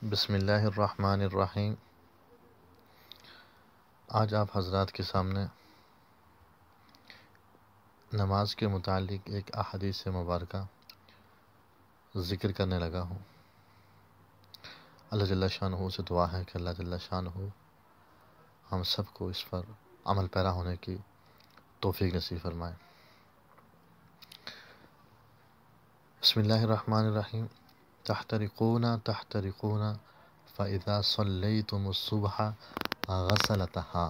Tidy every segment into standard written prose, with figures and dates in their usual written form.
بسم اللہ الرحمن الرحیم۔ آج آپ حضرات کے سامنے نماز کے متعلق ایک احادیث مبارکہ ذکر کرنے لگا ہوں۔ اللہ جل شانہ سے دعا ہے کہ اللہ جل شانہ ہم سب کو اس پر عمل پیرا ہونے کی توفیق نصیب فرمائے۔ بسم اللہ الرحمن الرحیم۔ تحترقون تحترقون فإذا صلیتم الصبح غسلتها۔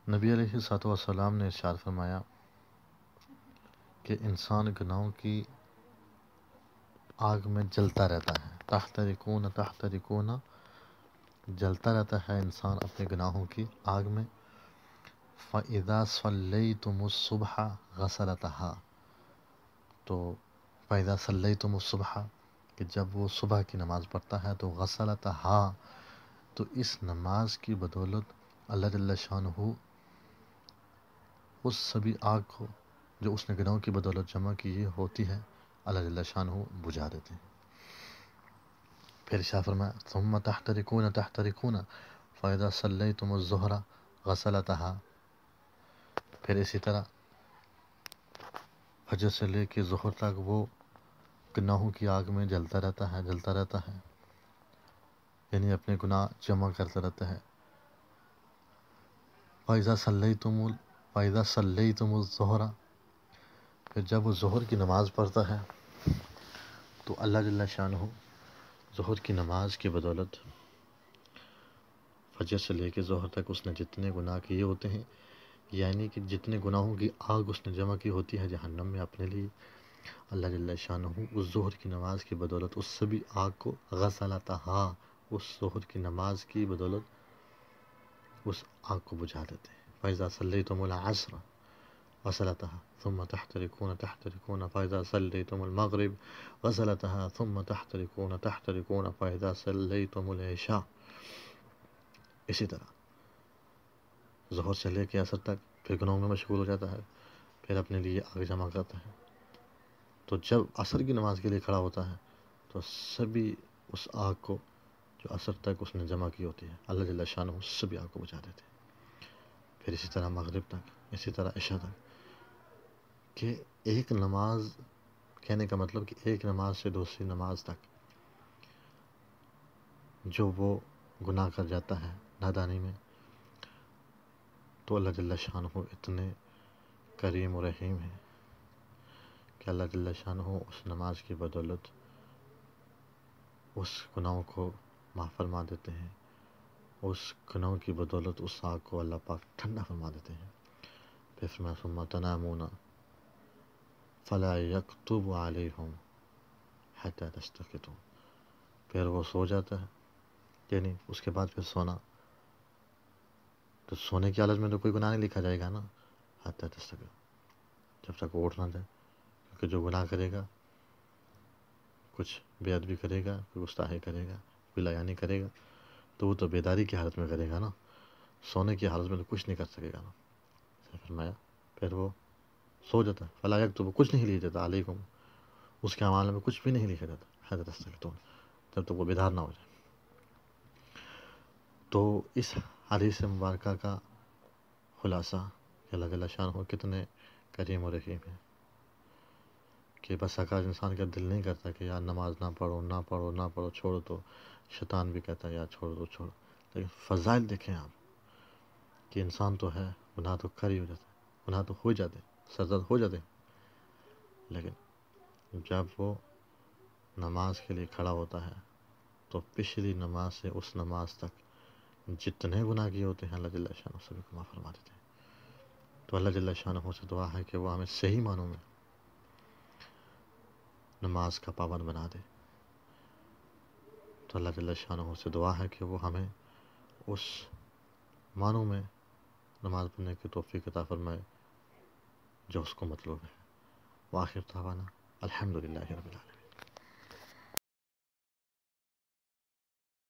نبی علیہ الصلوۃ والسلام نے ارشاد فرمایا کہ انسان گناہوں کی آگ میں جلتا رہتا ہے۔ تحترقون تحترقون، جلتا رہتا ہے انسان اپنے گناہوں کی آگ میں۔ فَإِذَا صَلَّيْتُمُ الصُّبْحَ غَسَلَتَهَا، تو فَإِذَا صَلَّيْتُمُ الصُّبْحَ کہ جب وہ صبح کی نماز پڑھتا ہے تو غسلتها، تو اس نماز کی بدولت اللہ جل شانہ اس سبھی آگ کو جو اس نے گناہوں کی بدولت جمع کی ہوتی ہے اللہ جل شانہ بجھا دیتے ہیں۔ پھر ارشاد فرمایا ثم تحترقون تحترقون فإذا صلیتم الظہر غسلتها، پھر اسی طرح فجر سے لے کے ظہر تک وہ گناہوں کی آگ میں جلتا رہتا ہے، یعنی اپنے گناہ جمع کرتا رہتا ہے۔ فَإِذَا صَلَّيْتُمُ الظُّهْرَ، پھر جب وہ ظہر کی نماز پڑھتا ہے تو اللہ جل شانہ ظہر کی نماز کی بدولت فجر سے لے کے ظہر تک اس نے جتنے گناہ کیے ہوتے ہیں، یعنی کہ جتنے گناہوں کی آگ اس نے جمع کی ہوتی ہے جہنم میں اپنے لیے، اللہ جل شانہ اس ظہر کی نماز کی بدولت اس سبھی آگ کو غسلتها، اس ظہر کی نماز کی بدولت اس آگ کو بجھا دیتے ہیں۔ فَإِذَا صَلَّيْتُمُ الْعَصْرَ غسلتها ثم تحترقون تحترقون فإذا صليتم المغرب غسلتها ثم تحترقون تحترقون فإذا صليتم العشاء۔ اسی طرح ظہر سے لے کے عصر تک پھر گناہوں میں مشغول ہو جاتا ہے، پھر اپنے لیے آگ جمع کرتا ہے، تو جب عصر کی نماز کے لیے کھڑا ہوتا ہے تو سبھی اس آگ کو جو عصر تک اس نے جمع کی ہوتی ہے اللہ جل شانہ سبھی آگ کو بجھا دیتے ہیں۔ پھر اسی طرح مغرب تک، اسی طرح عشاء تک، کہ ایک نماز، کہنے کا مطلب کہ ایک نماز سے دوسری نماز تک جو وہ گناہ کر جاتا ہے نادانی میں، تو اللہ جل شانہ اتنے کریم و رحیم ہے کہ اللہ جل شانہ اس نماز کی بدولت اس گناہوں کو معاف فرما دیتے ہیں، اس گناہوں کی بدولت اس آگ کو اللہ پاک ٹھنڈا فرما دیتے ہیں۔ پھر فرمایا ثم تنامون فلا یکتب علیہم حتی تستیقظوا، پھر وہ سو جاتا ہے، یعنی اس کے بعد پھر سونا، تو سونے کی حالت میں تو کوئی گناہ نہیں لکھا جائے گا نا، حتی تستیقظوا، جب تک وہ اٹھ نہ جائے، کیونکہ جو گناہ کرے گا، کچھ بے ادبی کرے گا، کوئی گستاخی کرے گا، کوئی لایا نہیں کرے گا، تو وہ تو بیداری کی حالت میں کرے گا نا، سونے کی حالت میں تو کچھ نہیں کر سکے گا نا۔ فرمایا پھر وہ سو جاتا ہے، فلا یکتب، کچھ نہیں لکھا جاتا علیکم، اس کے اعمال میں کچھ بھی نہیں لکھا جاتا حتی تستیقظوا، جب تک وہ بیدار نہ ہو جائے۔ تو اس حدیث مبارکہ کا خلاصہ کہ اللہ جل شانہ کتنے کریم و رحیم ہے، کہ بس اگر انسان کا دل نہیں کرتا کہ یار نماز نہ پڑھو چھوڑو، تو شیطان بھی کہتا ہے یار چھوڑ دو چھوڑو، لیکن فضائل دیکھیں آپ کہ انسان تو ہے، گناہ تو کر ہی ہو جاتا ہے، گناہ تو ہو جاتے ہیں، سرزد ہو جاتے ہیں، لیکن جب وہ نماز کے لیے کھڑا ہوتا ہے تو پچھلی نماز سے اس نماز تک جتنے گناہ کیے ہوتے ہیں اللہ جل شانہ سبھی کو معاف فرما دیتے ہیں۔ تو اللہ جل شانہ سے دعا ہے کہ وہ ہمیں صحیح معنوں میں نماز کا پابند بنا دے۔ تو اللہ جل شانہ سے دعا ہے کہ وہ ہمیں اس معنوں میں نماز پڑھنے کی توفیق عطا فرمائے جو اس کو مطلوب ہے۔ وآخر دعوانا الحمدللہ رب العالمین۔